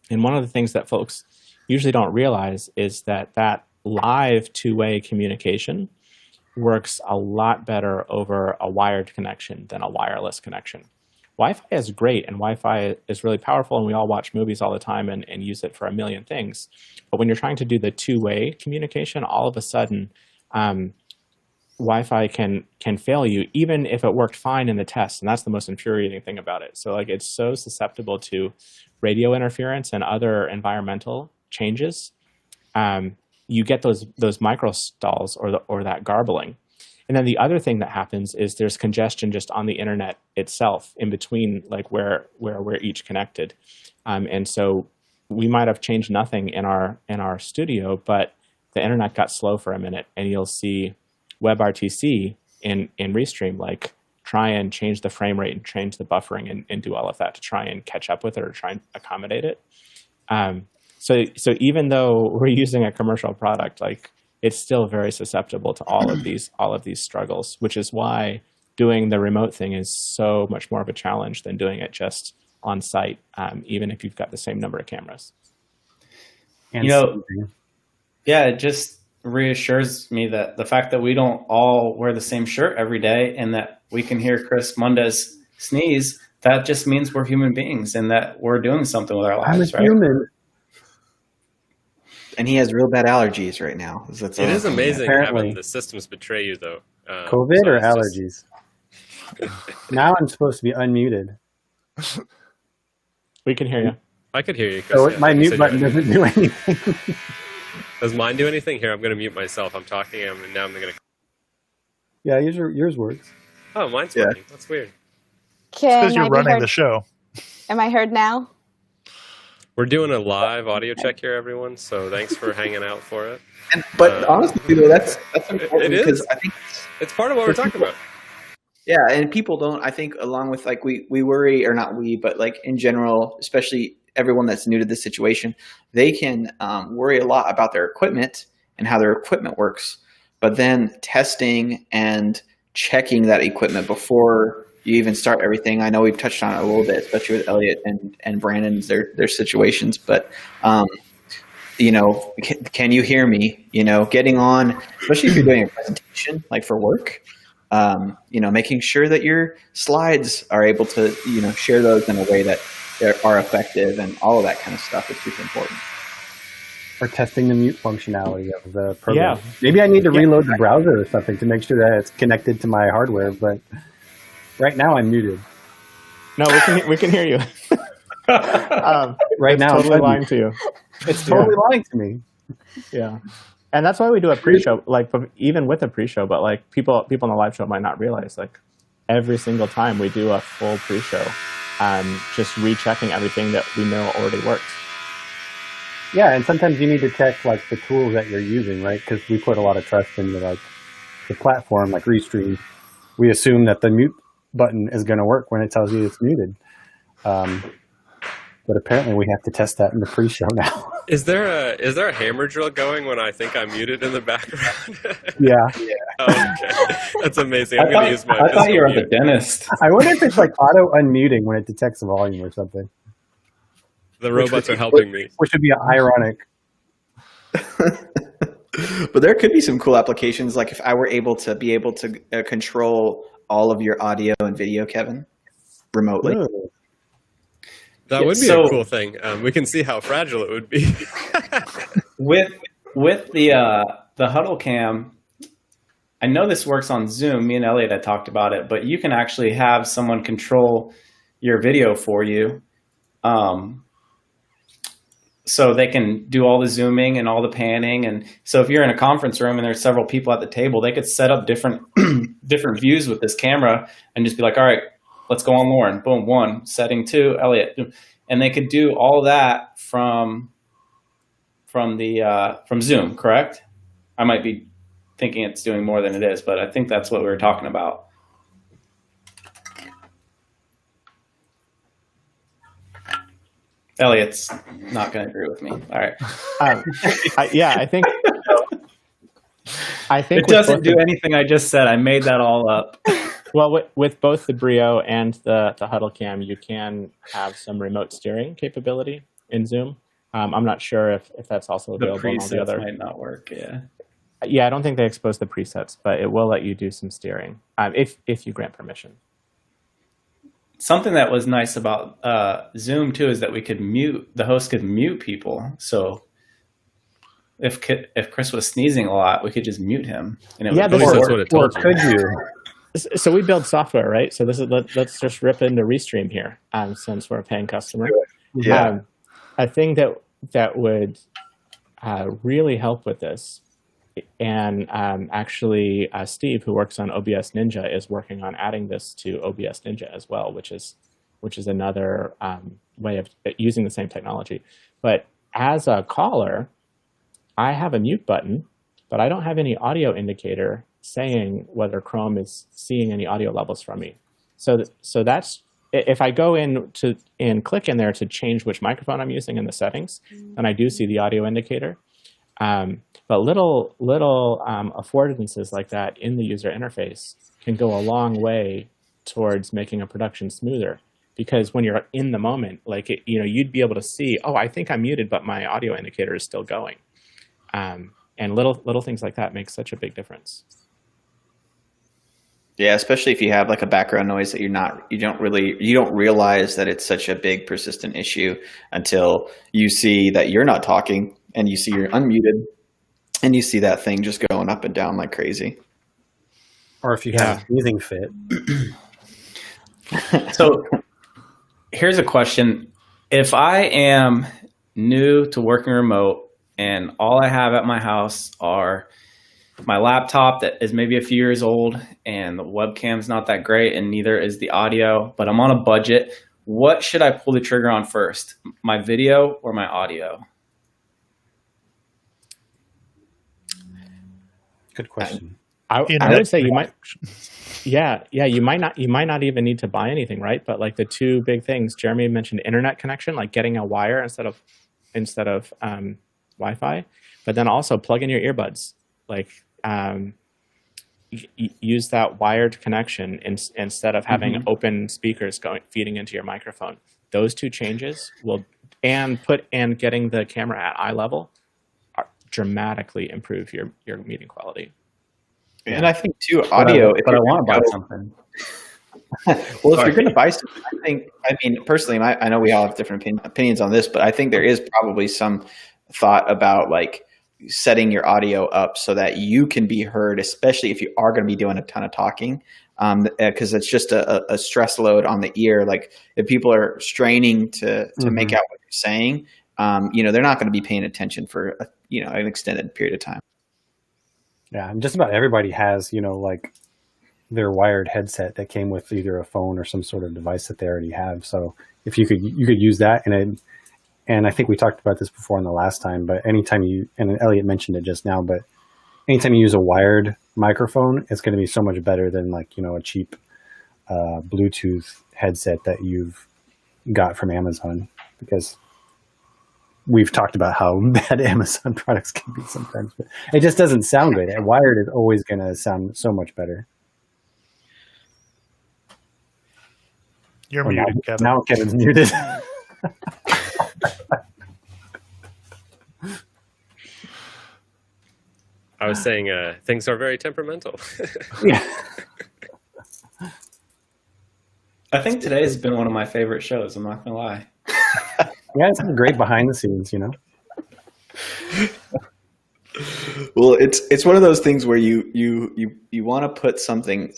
And one of the things that folks usually don't realize is that live two-way communication works a lot better over a wired connection than a wireless connection. Wi-Fi is great, and Wi-Fi is really powerful, and we all watch movies all the time and use it for a million things. But when you're trying to do the two-way communication, all of a sudden, Wi-Fi can fail you, even if it worked fine in the test, and that's the most infuriating thing about it. So like it's so susceptible to radio interference and other environmental changes. You get those micro stalls or that garbling. And then the other thing that happens is there's congestion just on the internet itself in between like where we're each connected. And so we might have changed nothing in our studio, but the internet got slow for a minute, and you'll see WebRTC in Restream like try and change the frame rate and change the buffering and do all of that to try and catch up with it or try and accommodate it. So even though we're using a commercial product, like it's still very susceptible to all of these struggles, which is why doing the remote thing is so much more of a challenge than doing it just on site, even if you've got the same number of cameras. And yeah, it just reassures me that the fact that we don't all wear the same shirt every day and that we can hear Chris Mundez sneeze, that just means we're human beings and that we're doing something with our lives, right? Human. And he has real bad allergies right now. It is amazing having the systems betray you, though. COVID or allergies? Now I'm supposed to be unmuted. We can hear you. I could hear you, Chris. So my mute button doesn't do anything. Does mine do anything? Here, I'm going to mute myself. I'm talking, and now I'm going to... Yeah, yours works. Oh, mine's working. That's weird. Because you're running the show. Am I heard now? We're doing a live audio check here, everyone, so thanks for hanging out for it. But honestly, though, that's important because I think it's part of what we're talking about. Yeah, and people don't, I think, along with like we worry, or not we, but like in general, especially everyone that's new to this situation, they can worry a lot about their equipment and how their equipment works. But then testing and checking that equipment before you even start everything. I know we've touched on it a little bit, especially with Elliot and Brandon's their situations. But can you hear me? Getting on, especially if you're doing a presentation like for work. Making sure that your slides are able to share those in a way that are effective, and all of that kind of stuff is super important. Or testing the mute functionality of the program. Yeah. Maybe I need to reload the browser or something to make sure that it's connected to my hardware, but right now I'm muted. No, we can hear you. Right now, totally lying to you. It's totally lying to me. Yeah, and that's why we do a pre-show. Like, even with a pre-show, but like people in the live show might not realize, like, every single time we do a full pre-show, just rechecking everything that we know already works. Yeah, and sometimes you need to check like the tools that you're using, right? Because we put a lot of trust into like the platform, like Restream. We assume that the mute button is going to work when it tells you it's muted. But apparently we have to test that in the pre-show now. Is there a hammer drill going when I think I'm muted in the background? Yeah. Oh, okay. That's amazing. I'm going to use my I thought you were at the dentist. I wonder if it's like auto unmuting when it detects the volume or something. The robots are helping me. Which would be ironic. But there could be some cool applications, like if I were able to control all of your audio and video, Kevin, remotely. Ooh. That would be a cool thing. We can see how fragile it would be. with the HuddleCam, I know this works on Zoom. Me and Elliot had talked about it, but you can actually have someone control your video for you. So they can do all the zooming and all the panning. And so if you're in a conference room and there's several people at the table, they could set up different views with this camera and just be like, all right, let's go on Lauren. Boom, 1, setting 2, Elliot. And they could do all that from Zoom, correct? I might be thinking it's doing more than it is, but I think that's what we were talking about. Elliot's not going to agree with me. All right. I think it doesn't do anything I just said. I made that all up. Well, with both the Brio and the HuddleCam, you can have some remote steering capability in Zoom. I'm not sure if that's also available the on all the other. Might not work. Yeah. Yeah, I don't think they expose the presets, but it will let you do some steering if you grant permission. Something that was nice about Zoom too is that we could the host could mute people. So if Chris was sneezing a lot, we could just mute him. And it Yeah, would At least this is- that's what it told you. Could you? So we build software, right? So this is let's just rip into Restream here, since we're a paying customer. Yeah. A thing that would really help with this, and actually Steve, who works on OBS Ninja, is working on adding this to OBS Ninja as well, which is another way of using the same technology. But as a caller, I have a mute button, but I don't have any audio indicator saying whether Chrome is seeing any audio levels from me. So that's, if I go in and click in there to change which microphone I'm using in the settings, then I do see the audio indicator. But little affordances like that in the user interface can go a long way towards making a production smoother. Because when you're in the moment, like you'd be able to see, oh, I think I'm muted, but my audio indicator is still going. And little things like that make such a big difference. Yeah, especially if you have like a background noise that you don't realize that it's such a big persistent issue until you see that you're not talking and you see you're unmuted and you see that thing just going up and down like crazy. Or if you have a sneezing fit. So here's a question. If I am new to working remote and all I have at my house are my laptop that is maybe a few years old and the webcam's not that great and neither is the audio, but I'm on a budget, what should I pull the trigger on first? My video or my audio? Good question. I would say you might, you might not even need to buy anything, right? But like the two big things, Jeremy mentioned internet connection, like getting a wire instead of Wi-Fi, but then also plug in your earbuds, like use that wired connection instead of having open speakers feeding into your microphone. Those two changes and getting the camera at eye level dramatically improve your meeting quality. And I think too, audio. But I want to buy something. Well, if you're going to buy something, I mean, personally, I know we all have different opinions on this, but I think there is probably some thought about like setting your audio up so that you can be heard, especially if you are going to be doing a ton of talking, because it's just a stress load on the ear. Like if people are straining to make out what you're saying, they're not going to be paying attention for an extended period of time. Yeah, and just about everybody has, like their wired headset that came with either a phone or some sort of device that they already have. So if you could use that, and I think we talked about this before in the last time, but anytime and Elliot mentioned it just now, but anytime you use a wired microphone, it's going to be so much better than like, a cheap Bluetooth headset that you've got from Amazon, because we've talked about how bad Amazon products can be sometimes, but it just doesn't sound good. And wired is always going to sound so much better. You're muted, Kevin. Now Kevin's muted. I was saying things are very temperamental. Yeah. I think today has been one of my favorite shows. I'm not going to lie. Yeah, it's great behind the scenes, Well, it's one of those things where you want to put something,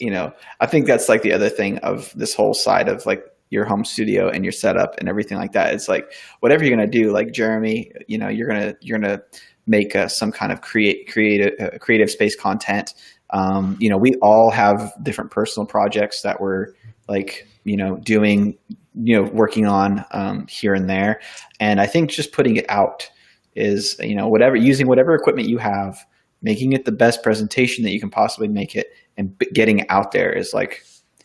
I think that's like the other thing of this whole side of like your home studio and your setup and everything like that. It's like whatever you're going to do, like Jeremy, you're going to make some kind of creative space content. We all have different personal projects that we're like, doing, working on here and there. And I think just putting it out is, using whatever equipment you have, making it the best presentation that you can possibly make it, and getting it out there is like,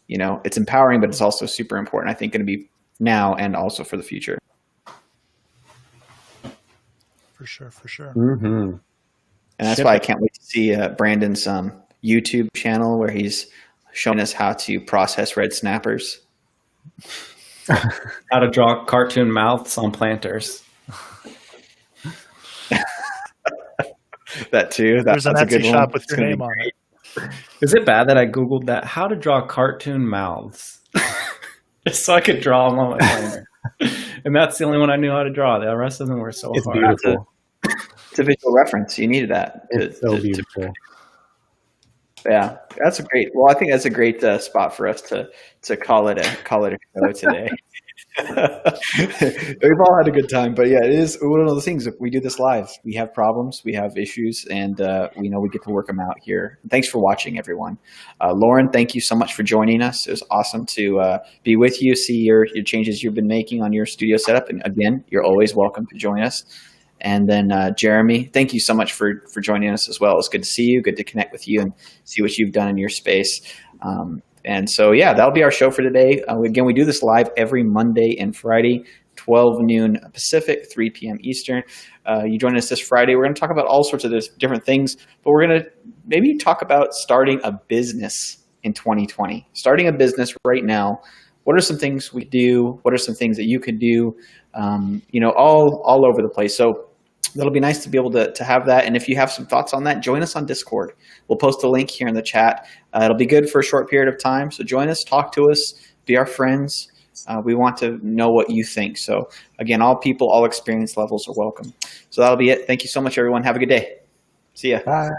it's empowering, but it's also super important, I think, going to be now and also for the future. For sure. Mm-hmm. And that's why I can't wait to see Brandon's YouTube channel where he's showing us how to process red snappers. How to draw cartoon mouths on planters. That too. There's an that's a Etsy good shop one. with your name on it. Is it bad that I Googled that? How to draw cartoon mouths? Just so I could draw them on my planner. And that's the only one I knew how to draw. The rest of them were so It's hard. beautiful. It's a visual reference. You needed that. It's so beautiful. Yeah, that's a great. Well, I think that's a great spot for us to call it a show today. We've all had a good time, but yeah, it is one of those things. We do this live. We have problems, we have issues, and we know we get to work them out here. Thanks for watching, everyone. Lauren, thank you so much for joining us. It was awesome to be with you, see your changes you've been making on your studio setup, and again, you're always welcome to join us. And then Jeremy, thank you so much for joining us as well. It's good to see you, good to connect with you and see what you've done in your space. And so, yeah, that'll be our show for today. Again, we do this live every Monday and Friday, 12 noon Pacific, 3 p.m. Eastern. You join us this Friday. We're going to talk about all sorts of different things, but we're going to maybe talk about starting a business in 2020. Starting a business right now. What are some things we do? What are some things that you could do? All over the place. So that'll be nice to be able to have that. And if you have some thoughts on that, join us on Discord. We'll post a link here in the chat. It'll be good for a short period of time. So join us, talk to us, be our friends. We want to know what you think. So again, all people, all experience levels are welcome. So that'll be it. Thank you so much, everyone. Have a good day. See ya. Bye.